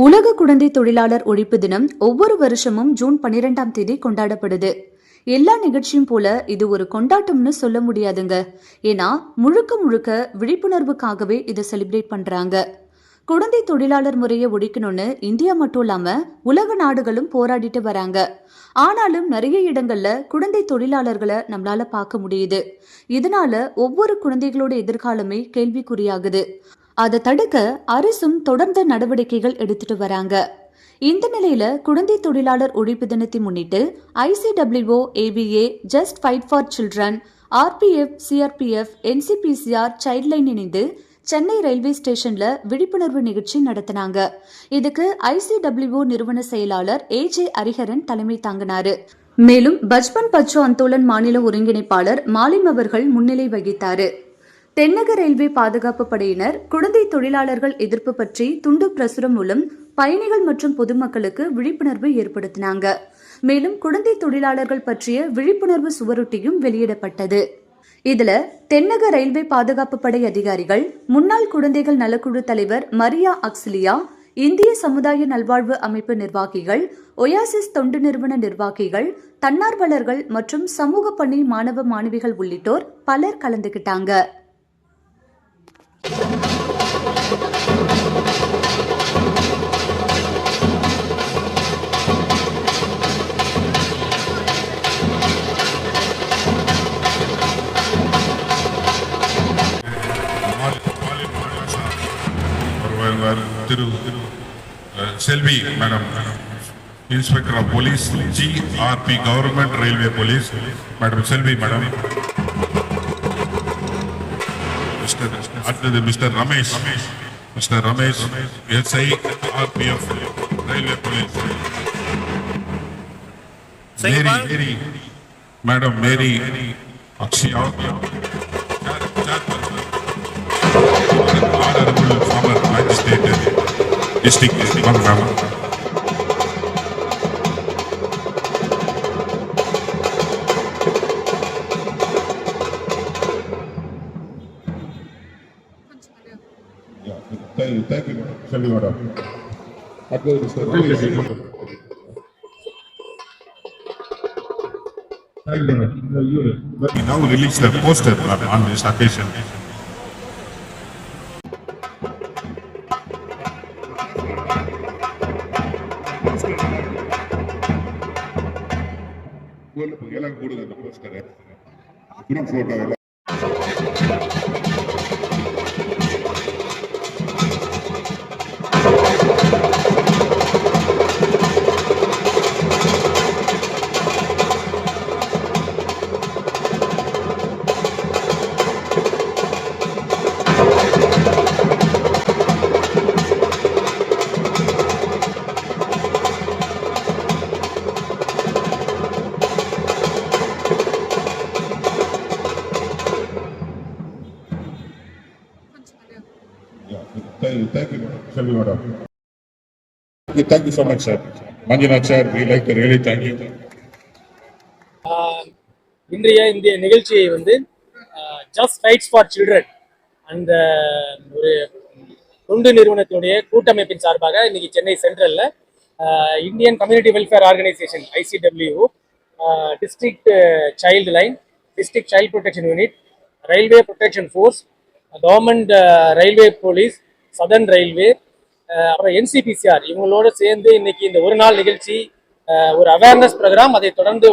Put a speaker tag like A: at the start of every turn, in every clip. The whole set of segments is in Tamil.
A: உலக குழந்தை தொழிலாளர் ஒழிப்பு தினம் ஒவ்வொரு வருஷமும் ஜூன் 12ஆம் தேதி கொண்டாடப்படுது. எல்லா நிகழ்ச்சியும் போல இது ஒரு கொண்டாட்டம்னு சொல்ல முடியாதுங்க. ஏன்னா முழுக்க முழுக்க விழிப்புணர்வுக்காகவே இதை செலிப்ரேட் பண்றாங்க. குழந்தை தொழிலாளர் முறையை ஒழிக்கணும்னு இந்தியா மட்டும் இல்லாம உலக நாடுகளும் போராடிட்டு வராங்க. ஆனாலும் நிறைய இடங்கள்ல குழந்தை தொழிலாளர்களை நம்மளால பார்க்க முடியுது. இதனால ஒவ்வொரு குழந்தைகளோட எதிர்காலமே கேள்விக்குறியாகுது. அதை தடுக்க அரசும் தொடர்ந்து நடவடிக்கைகள் எடுத்துட்டு வராங்க. இந்த நிலையில குழந்தை தொழிலாளர் ஒழிப்பு தினத்தை முன்னிட்டு ICWO, AVA, just fight for children, RPF, CRPF, NCPCR, Childline இணைந்து சென்னை ரயில்வே ஸ்டேஷன்ல விழிப்புணர்வு நிகழ்ச்சி நடத்தினாங்க. இதுக்கு ICWO நிறுவன செயலாளர் AJ ஹரிஹரன் தலைமை தாங்கினாரு. மேலும் பச்பன் பச்சோ அந்தோலன் மாநில ஒருங்கிணைப்பாளர் மாலிம் அவர்கள் முன்னிலை வகித்தாரு. தென்னக ரயில்வே பாதுகாப்பு படையினர் குழந்தை தொழிலாளர்கள் எதிர்ப்பு பற்றி துண்டு பிரசுரம் மூலம் பயணிகள் மற்றும் பொதுமக்களுக்கு விழிப்புணர்வு ஏற்படுத்தினாங்க. மேலும் குழந்தை தொழிலாளர்கள் பற்றிய விழிப்புணர்வு சுவரொட்டியும் வெளியிடப்பட்டது. இதுல தென்னக ரயில்வே பாதுகாப்பு படை அதிகாரிகள், முன்னாள் குழந்தைகள் நலக்குழு தலைவர் மரியா அக்சிலியா, இந்திய சமுதாய நல்வாழ்வு அமைப்பு நிர்வாகிகள், ஒயாசிஸ் தொண்டு நிறுவன நிர்வாகிகள், தன்னார்வலர்கள் மற்றும் சமூக பணி மாணவ மாணவிகள் உள்ளிட்டோர் பலர் கலந்துகிட்டாங்க.
B: Selvi, Madam, Inspector of Police, GRP, Government Railway Police, Madam Selvi, Madam. Mr. Ramesh, SI, RPF, Railway Police. Mary, Madam Mary, Akshya, Honorable former Magistrate, District, Bangam. Thank you, Selvi, Madam. We now release the poster on this occasion. Thank you, Selvi, Madam. Thank you so much, sir. Manjunath sir, we like to really thank you.
C: இன்றைய இந்த நிகழ்ச்சியை ஜஸ்ட் ஃபைட்ஸ் ஃபார் சில்ட்ரன் அந்த ஒரு தொண்டு நிறுவனத்துடைய கூட்டமைப்பின் சார்பாக இன்னைக்கு சென்னை சென்ட்ரல்ல Indian community welfare organisation ICWO, district child line, district child protection unit, railway protection force, government railway police, southern railway, அப்புறம் NCPCR இவங்களோட சேர்ந்து இன்னைக்கு இந்த ஒரு நாள் நிகழ்ச்சி, ஒரு அவேர்னஸ் ப்ரோக்ராம், அதை தொடர்ந்து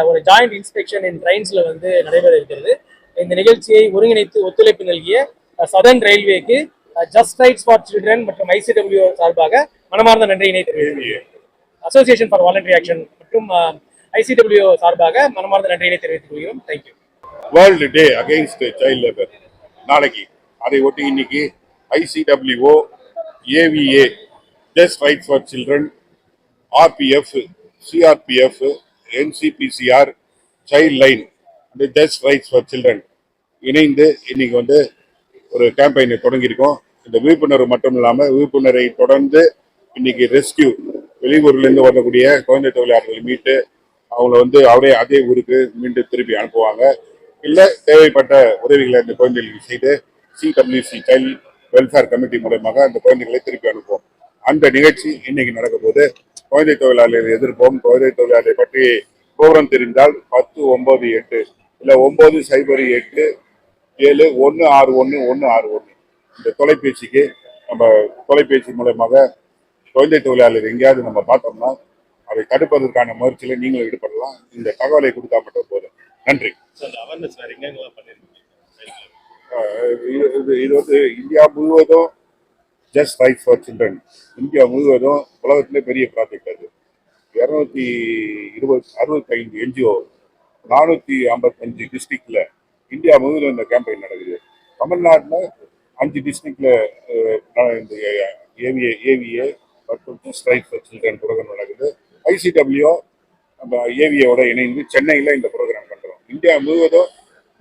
C: ஒரு ஜாயிண்ட் இன்ஸ்பெக்ஷன் இன் ட்ரெயின்ஸ்ல நடைபெற இருக்கிறது. இந்த நிகழ்ச்சியை ஒருங்கிணைத்து ஒத்துழைப்பு நல்கிய சதர்ன் ரயில்வேக்கு ஜஸ்ட் ரைட்ஸ் ஃபார் சில்ட்ரன் மற்றும் ICWO சார்பாக மனமார்ந்த நன்றியினை தெரிவித்துள்ளேன். அசோசியேஷன் ஃபார் வாலண்டரி ஆக்ஷன் மற்றும் ICWO சார்பாக மனமார்ந்த நன்றியினை தெரிவித்துக் கொள்கிறோம். Thank you.
B: World day against child labour நாளைக்கு, அதை ஒட்டி இன்னைக்கு ICWO, AVA, just rights for children, RPF, CRPF, NCPCR, child line, just rights for children இணைந்து இன்னைக்கு ஒரு கேம்பெயினை தொடங்கியிருக்கோம். இந்த விழிப்புணர்வு மட்டும் இல்லாமல் விழிப்புணர்வை தொடர்ந்து இன்னைக்கு ரெஸ்கியூ, வெளியூர்லேருந்து வரக்கூடிய குழந்தை தொழிலாளர்களை மீட்டு அவங்கள அவரே அதே ஊருக்கு மீண்டும் திருப்பி அனுப்புவாங்க. இல்லை தேவைப்பட்ட உதவிகளை இந்த குழந்தைகளுக்கு செய்து CWC சைல்ட் வெல்ஃபேர் கமிட்டி மூலமாக அந்த குழந்தைகளை திருப்பி அனுப்புவோம். அந்த நிகழ்ச்சி இன்னைக்கு நடக்க போது. குழந்தை தொழிலாளர் எதிர்ப்போம், குழந்தை தொழிலாளரை பற்றி விவரம் தெரிந்தால் 1098 இல்ல 9008 7 161 161 இந்த தொலைபேசிக்கு நம்ம தொலைபேசி மூலமாக குழந்தை தொழிலாளர் எங்கேயாவது நம்ம பார்த்தோம்னா அதை தடுப்பதற்கான முயற்சியில நீங்களும் ஈடுபடலாம். இந்த தகவலை கொடுத்தா மட்டும் போதும். நன்றி. இது வந்து இந்தியா முழுவதும் just right for children, India முழுவதும் உலகத்திலே பெரிய ப்ராஜெக்ட் அது. 265 என்ஜிஓ, 455 டிஸ்ட்ரிக்ட்ல இந்தியா முழுவதும் இந்த கேம்பெயின் நடக்குது. தமிழ்நாட்டில் 5 டிஸ்ட்ரிக்ட்ல இந்த ஏவிஏ மற்றும் just right for children program நடக்குது. ஐசிடபிள்யூ நம்ம ஏவிஏவோட இணைந்து சென்னையில் இந்த ப்ரோக்ராம் பண்றோம். இந்தியா முழுவதும்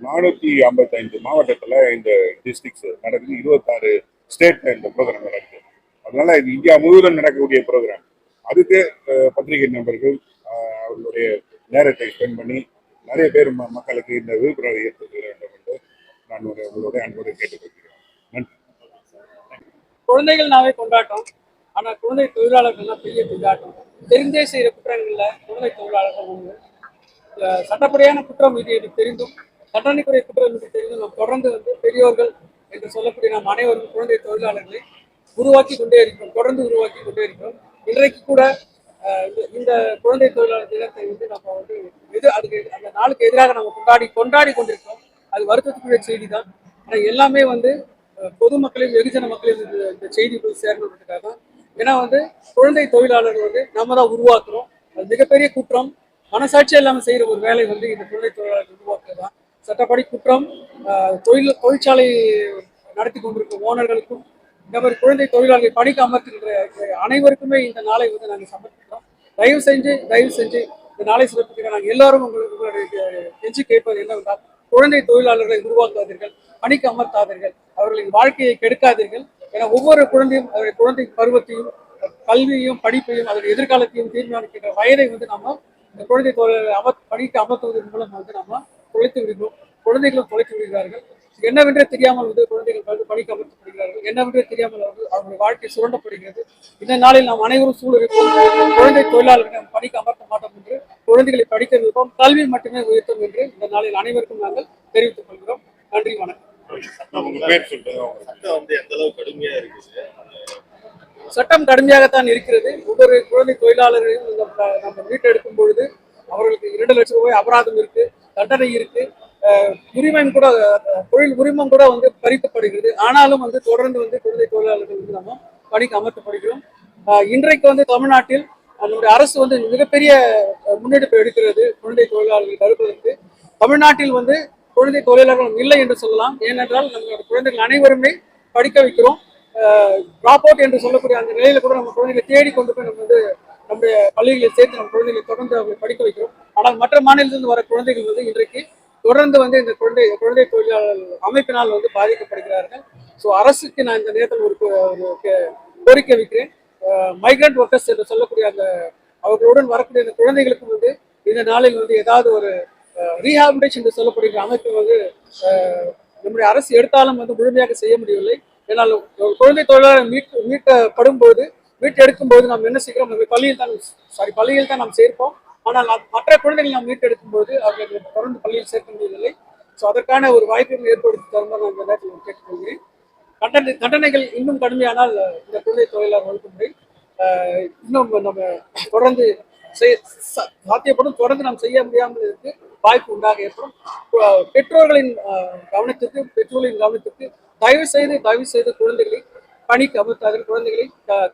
B: 455 மாவட்டத்தில் இந்த டிஸ்ட்ரிக்ட்ஸ் நடக்குது. 26 ஸ்டேட்ல இந்த ப்ரோக்ராம் நடக்குது. அதனால இது இந்தியா முழுவதும் நடக்கக்கூடிய ப்ரோக்ராம். அதுக்கு பத்திரிகை நண்பர்கள் அவர்களுடைய நேரத்தை ஸ்பெண்ட் பண்ணி நிறைய பேர் மக்களுக்கு இந்த விழிப்புணர்வை ஏற்படுத்த வேண்டும் என்று நான் உங்களுடைய அன்போடு கேட்டுக்கொள்கிறேன். நன்றி.
D: குழந்தைகள் நாவே கொண்டாட்டம், ஆனா குழந்தை தொழிலாளர்கள்லாம் பெரிய கொண்டாட்டம். தெரிந்தே செய்கிற குற்றங்கள்ல குழந்தை தொழிலாளர்கள் ஒன்று. சட்டப்படியான குற்றம் இது எனக்கு தெரிந்தும், தண்டனைக்குரிய குற்றம் எனக்கு தெரிந்தும் நாம் தொடர்ந்து பெரியோர்கள் என்று சொல்லக்கூடிய நாம் அனைவரும் குழந்தை தொழிலாளர்களை உருவாக்கி கொண்டே இருக்கிறோம், தொடர்ந்து உருவாக்கி கொண்டே இருக்கிறோம். இன்றைக்கு கூட இந்த குழந்தை தொழிலாளர் தினத்தை நம்ம அதுக்கு அந்த நாளுக்கு எதிராக நம்ம கொண்டாடி கொண்டிருக்கோம். அது வருத்தத்துக்குரிய செய்தி தான். ஆனால் எல்லாமே பொதுமக்களையும் வெகுஜன மக்களையும் இந்த செய்தி போய் சேரணுன்றதுக்காக தான். ஏன்னா குழந்தை தொழிலாளர் நம்ம தான் உருவாக்குறோம். அது மிகப்பெரிய குற்றம். மனசாட்சி இல்லாமல் செய்யற ஒரு வேலை இந்த குழந்தை தொழிலாளர் உருவாக்குறது தான் சட்டப்படி குற்றம். தொழிற்சாலை நடத்தி கொண்டிருக்கும் ஓனர்களுக்கும் இந்த மாதிரி குழந்தை தொழிலாளர்களை பணிக்கு அமர்த்துகின்ற அனைவருக்குமே இந்த நாளை நாங்கள் சமர்ப்பிக்கிறோம். தயவு செஞ்சு இந்த நாளை சிறப்பிக்கிற நாங்கள் எல்லாரும் உங்களுடைய கெஞ்சி கேட்பது என்னவென்றால், குழந்தை தொழிலாளர்களை உருவாக்காதீர்கள், பணிக்கு அமர்த்தாதீர்கள், அவர்களின் வாழ்க்கையை கெடுக்காதீர்கள். ஏன்னா ஒவ்வொரு குழந்தையும் அவருடைய குழந்தை பருவத்தையும் கல்வியையும் படிப்பையும் அதனுடைய எதிர்காலத்தையும் தீர்மானிக்கின்ற வயதை நம்ம இந்த குழந்தை தொழிலாளர் பணிக்கு அமர்த்துவதன் மூலம் நம்ம தொலைத்து விடுகிறோம். குழந்தைகளும் தொலைத்து விடுகிறார்கள். என்னவென்றே தெரியாமல் குழந்தைகள் பணிக்கு அமர்த்தப்படுகிறார்கள். என்னவென்றே தெரியாமல் அவருடைய வாழ்க்கை சுரண்டப்படுகிறது. இந்த நாளில் நாம் அனைவரும் சூழலிருப்போம். குழந்தை தொழிலாளர்களை பணிக்கு அமர்த்த மாட்டோம் என்று, குழந்தைகளை படிக்க வைப்போம், கல்வி மட்டுமே உயர்த்தும் என்று இந்த நாளில் அனைவருக்கும் நாங்கள் தெரிவித்துக் கொள்கிறோம். நன்றி, வணக்கம். சட்டம் கடுமையாகத்தான் இருக்கிறது. ஒவ்வொரு குழந்தை தொழிலாளர்களையும் நம்ம மீட்டெடுக்கும் பொழுது அவர்களுக்கு 2 லட்சம் ரூபாய் அபராதம் இருக்கு, தண்டனை இருக்கு, உரிமம் கூட, தொழில் உரிமம் கூட பறிக்கப்படுகிறது. ஆனாலும் தொடர்ந்து குழந்தை தொழிலாளர்கள் நம்ம பணிக்கு அமர்த்தப்படுகிறோம். இன்றைக்கு தமிழ்நாட்டில் நம்முடைய அரசு மிகப்பெரிய முன்னெடுப்பு எடுக்கிறது குழந்தை தொழிலாளர்களை தடுப்பதற்கு. தமிழ்நாட்டில் குழந்தை தொழிலாளர்கள் இல்லை என்று சொல்லலாம். ஏனென்றால் நம்மளோட குழந்தைகள் அனைவருமே படிக்க வைக்கிறோம். டிராப் அவுட் என்று சொல்லக்கூடிய அந்த நிலையில கூட நம்ம குழந்தைகளை தேடி கொண்டு போய் நம்ம நம்முடைய பள்ளிகளில் சேர்த்து நம்ம குழந்தைகளை தொடர்ந்து அவங்களை படிக்க வைக்கிறோம். ஆனால் மற்ற மாநிலத்திலிருந்து வர குழந்தைகள் இன்றைக்கு தொடர்ந்து இந்த குழந்தை தொழிலாளர் அமைப்பினால் பாதிக்கப்படுகிறார்கள். ஸோ அரசுக்கு நான் இந்த நேரத்தில் ஒரு கோரிக்கை வைக்கிறேன். மைக்ரண்ட் ஒர்க்கர்ஸ் என்று சொல்லக்கூடிய அந்த அவர்களுடன் வரக்கூடிய அந்த குழந்தைகளுக்கு இந்த நாளில் ஏதாவது ஒரு ரீஹாபிலிட்டேஷன் என்று சொல்லப்படுகிற அமைப்பு நம்முடைய அரசு எடுத்தாலும் முழுமையாக செய்ய முடியவில்லை. ஏன்னால் குழந்தை தொழிலாளர் மீட்கப்படும் போது, மீட்டெடுக்கும் போது நாம் என்ன செய்கிறோம், பள்ளியில் தான் நாம் சேர்ப்போம். ஆனால் மற்ற குழந்தைகள் நாம் மீட்டெடுக்கும் போது அவர்களை தொடர்ந்து பள்ளியில் சேர்க்க முடியவில்லை. ஸோ அதற்கான ஒரு வாய்ப்பை ஏற்படுத்தி தருமாறு நான் இந்த நேரத்தில் கேட்டுக்கொள்கிறேன். தண்டனைகள் இன்னும் கடுமையானால் இந்த குழந்தை தொழிலாளர் ஒழுங்குமுறை இன்னும் நம்ம தொடர்ந்து சாத்தியப்படும். தொடர்ந்து நாம் செய்ய முடியாமல் இருக்கு வாய்ப்பு உண்டாக ஏற்படும். பெற்றோர்களின் கவனத்திற்கு தயவு செய்து குழந்தைகளை பணிக்கு அமர்த்தார்கள், குழந்தைகளை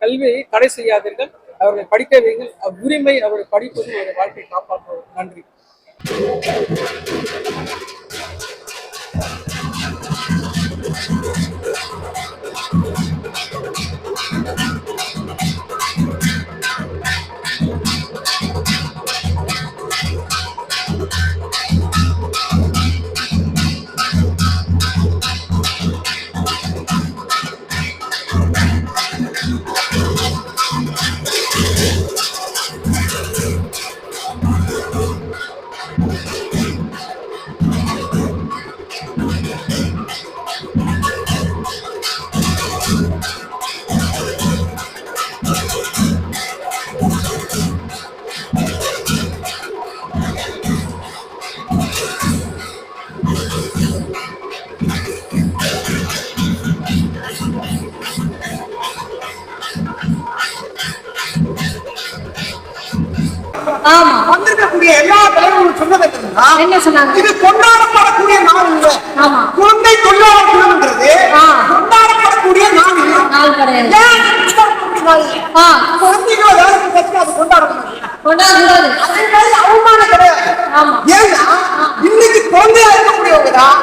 D: கல்வியை தடை செய்யாதீர்கள், அவர்களை படிக்க வைங்கள். உரிமை அவர்கள் படிப்பதும் அவருடைய வாழ்க்கையை காப்பாற்றுவது. நன்றி.
E: ஆமா.
F: வந்திருக்கக்கூடிய எல்லா தலைவர்களும் சொன்னது என்னன்னா,
E: என்ன சொன்னாங்க?
F: இது கொண்டாடப்படக்கூடிய நாள் இல்லை.
E: ஆமா.
F: குழந்தை தொழிலாளர் தினம்ன்றது
E: ஆ.
F: கொண்டாடப்படக்கூடிய நாள் இல்லை.
E: நாள் கிடையாது.
F: ஏன் கொண்டாடப்படக்கூடிய நாள் இல்லை?
E: ஆ.
F: குழந்தைகளை வேலைக்கு வச்சு அது கொண்டாடணும்.
E: கொண்டாடக்கூடாது.
F: அதனால அவமானம் கிடையாது.
E: ஆமா.
F: ஏன்னா இன்னைக்கு குழந்தையா இருக்கக்கூடியவங்க தான்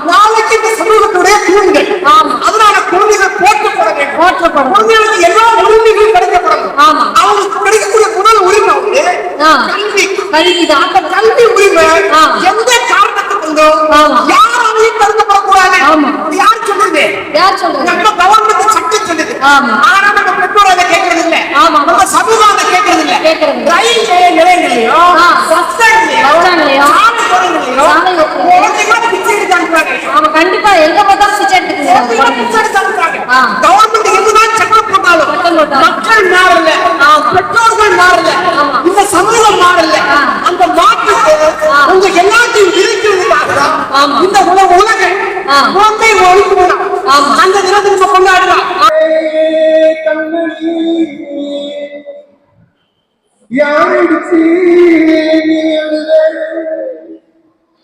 F: நாளைக்கு இந்த சமூகத்துடைய தூண்கள்.
E: ஆமா.
F: அதனால குழந்தைகள் போற்றப்பட வேண்டும்.
E: போற்றப்படும்.
F: குழந்தைகளுக்கு எல்லா உரிமைகளும் கிடைக்கப்படணும்.
E: ஆமா.
F: அவங்களுக்கு கிடைக்கக்கூடிய முதல் உரிமை வந்து
E: ஆ.
F: கல்வி.
E: கல்விதான்.
F: அந்த கல்வி உரிமை
E: ஆ.
F: எந்த காரணத்துக்கு கொண்டோ
E: ஆமா.
F: யாராலையும் தடுக்கப்படக்கூடாது.
E: ஆமா.
F: அது யார் சொல்றது?
E: யார் சொல்றது?
F: நம்ம கவர்மெண்ட் சட்டம் சொல்லுது.
E: ஆமா.
F: ஆனா நம்ம பெற்றோர் அதை கேட்கறது இல்ல.
E: ஆமா.
F: நம்ம சமூகம் அதை கேட்கறது இல்ல.
E: கேட்கறது இல்ல.
F: ரயில் நிலையங்களையோ
E: ஆ.
F: பஸ் ஸ்டாண்ட்லயோ
E: பஸ்டாண்ட்லயோ,
F: சாலை ஓரங்களையோ
E: சாலை ஓரங்களையோ
F: குழந்தைங்க பிச்சை எடுத்து அனுப்புறாங்க.
E: ஆமா, கண்டிப்பா எங்க பார்த்தாலும் பிச்சை எடுத்துக்கிறாங்க.
F: குழந்தைங்க பிச்சை எடுத்து அனுப்புறாங்க.
E: ஆ.
F: கவர்மெண்ட் எதுதான் சட்டம் போட்டாலும்
E: சட்டம் போட்டாலும்
F: மக்கள் மாறல, பெற்றோர்கள் மாறல,
E: ஆமா.
F: இந்த சமூகம் மாறல.
E: ஆ.
F: அந்த மாற்றத்தை உங்க எல்லாத்தையும் விதிக்கிறதுக்காக தான்
E: ஆமா.
F: இந்த உலகம்
E: ஆ.
F: குழந்தை ஒழிப்பு தினம்.
E: ஆமா.
F: அந்த தினத்தை நம்ம கொண்டாடுறோம்.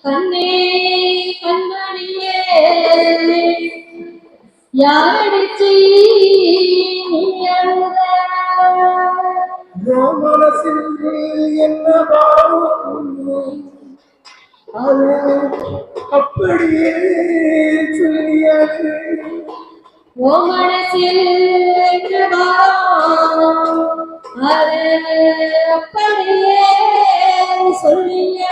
E: கண்ணே கண்மணியே யாரடிச்சு நீ அழுத?
F: அப்படியே சொல்லியாது
E: ஓ மனசில் என்ற பாரம் அது அப்படியே சொல்லிய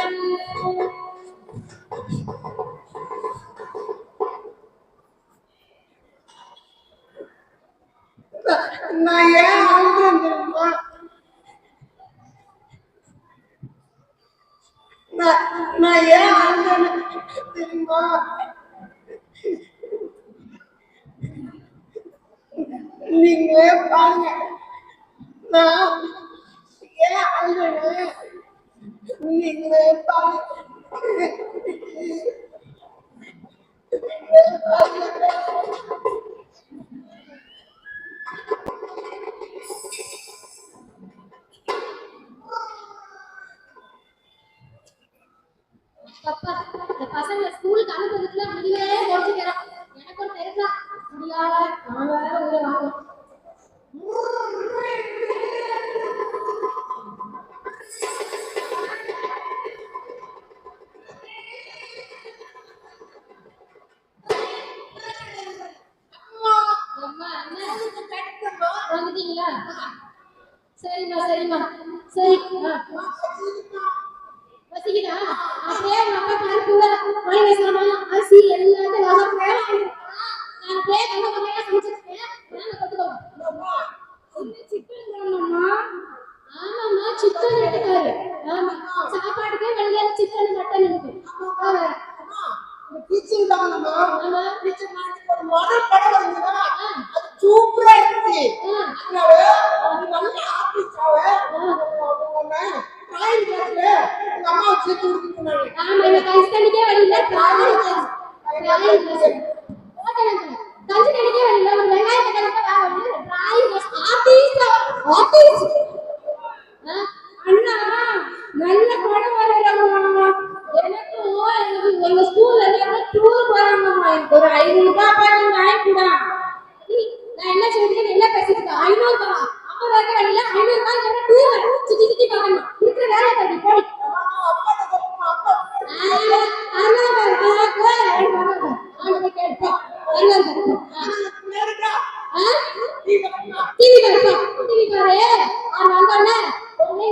F: நான் ஏன் அழுகிறேன் தெரியுமா? நான் ஏன் அழுகிறேன் தெரியுமா? நீங்களே பாருங்க, நான் ஏன் அழுகிறேன் நீங்களே பாருங்க.
G: அப்பா, இந்த பசங்களை ஸ்கூலுக்கு அனுப்புறதுக்குள்ள முடியவே முடிச்சுக்கிறோம். எனக்கு ஒரு தெரிஞ்சா முடியாத நான் வேற உள்ள வாங்க. அம்மா, என்ன வந்துட்டீங்களா? சரிம்மா சரிம்மா சரி. வசிக்குதா? அப்படியே உங்க அப்பா பருப்புல மழை சாமா அரிசி எல்லாத்தையும் வகை நான் அப்படியே கண்ண கம்மியா சமைச்சிருக்கேன். நான் கொட்டுக்கோங்க. சிக்கன் வேணும்மா? ஆமாம்மா, சிக்கன் எடுத்துக்காரு. ஆமா, சாப்பாடுக்கே வெளியே சிக்கன் மட்டன் இருக்கு.
F: டீச்சிங் தானம்மா.
G: ஆமா.
F: டீச்சிங் நாளைக்கு ஒரு மாடல் படம் வந்ததா? அது சூப்பரா இருந்துச்சு. அதனால அது நல்ல ஆர்டிஸ்டாவே டிராயிங் கிளாஸ்ல எங்க அம்மாவை சேர்த்து விட்டுருந்தாங்க.
G: ஆமா, இந்த கஞ்சி தண்ணிக்கே வழியில டிராயிங் கிளாஸ். கஞ்சி தண்ணிக்கே வழியில ஒரு வெங்காயம் தக்காளி வாங்க டிராயிங் கிளாஸ். Artist artist. அண்ணா நல்ல படம் வரையறாங்கம்மா. எனக்கு எங்க ஸ்கூல்ல இருந்து டூர் போறாங்கம்மா. எனக்கு ஒரு 500 ரூபாய் பண்ணி வாங்கிடா. நான் என்ன சொல்றேன், என்ன பேசிட்டு 500 ரூபாய் 50 ரூபாய் வழியில 500 ரூபாய் டூர் சுத்தி சுத்தி பார்க்கணும். இருக்கிற வேலை பண்ணி போய்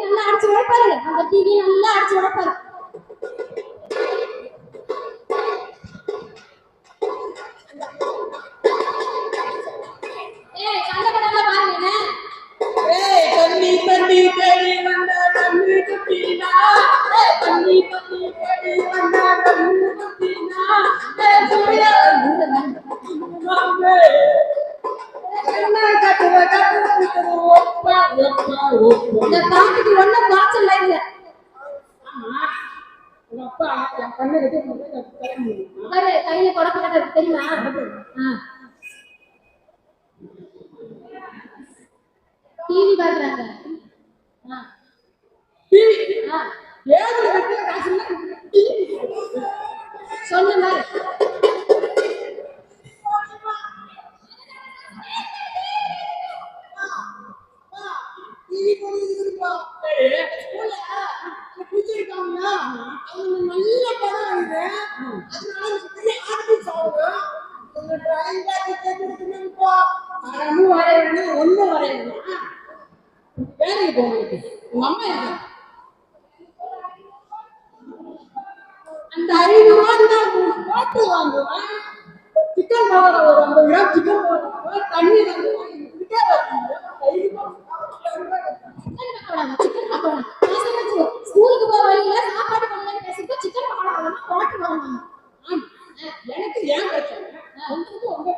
G: நல்லா அடிச்சு உழைப்பாரு. அந்த டிவி நல்லா அடிச்சு உழைப்பாரு. சண்டை படம்லாம் பாருங்க.
F: தண்ணி தண்ணி தேடி வந்த தண்ணி குட்டினா, தண்ணி தண்ணி தேடி வந்த தண்ணி குட்டினா,
G: இந்த பாட்டுக்கு ஒன்னும் பாய்ச்சல் இல்ல. கையில கொடப்பட்ட தெரியுமா? டிவி பாக்குறாங்க.
F: டிவி
G: ஆ,
F: ஏது கட்டில காசு இல்ல டிவி
G: சொல்லுங்க.
F: டிவி போடுறீங்களா ஸ்கூல்ல பிடிச்சிருக்காங்க அவங்க நல்ல படம் வந்து அதனால பெரிய ஆர்டிஸ்ட் ஆகுங்க உங்க டிராயிங் கிளாஸ் கேட்டுருக்கீங்கப்பா
G: ஒன்னும் வரையணும், ஒன்னும் வரையணும்.
F: வேலைக்கு போகணும் உங்க அம்மா இருக்காங்க அந்த 5 ரூபாய் தான் போட்டு வாங்குவேன் சிக்கன் பவுடர் ஒரு 50 கிராம் சிக்கன் பவுடர் தண்ணி வந்து வாங்கிட்டே வருவாங்க 5 ரூபாய்
G: சிக்கன் பக்கோடா, சிக்கன் பக்கோடா. பசங்க ஸ்கூலுக்கு போற வழியில சாப்பாடு பண்ணலன்னு பேசிட்டு சிக்கன் பக்கோடா அதெல்லாம் போட்டு வாங்குவாங்க.
F: எனக்கு ஏன் பிரச்சனை உங்களுக்கு உங்க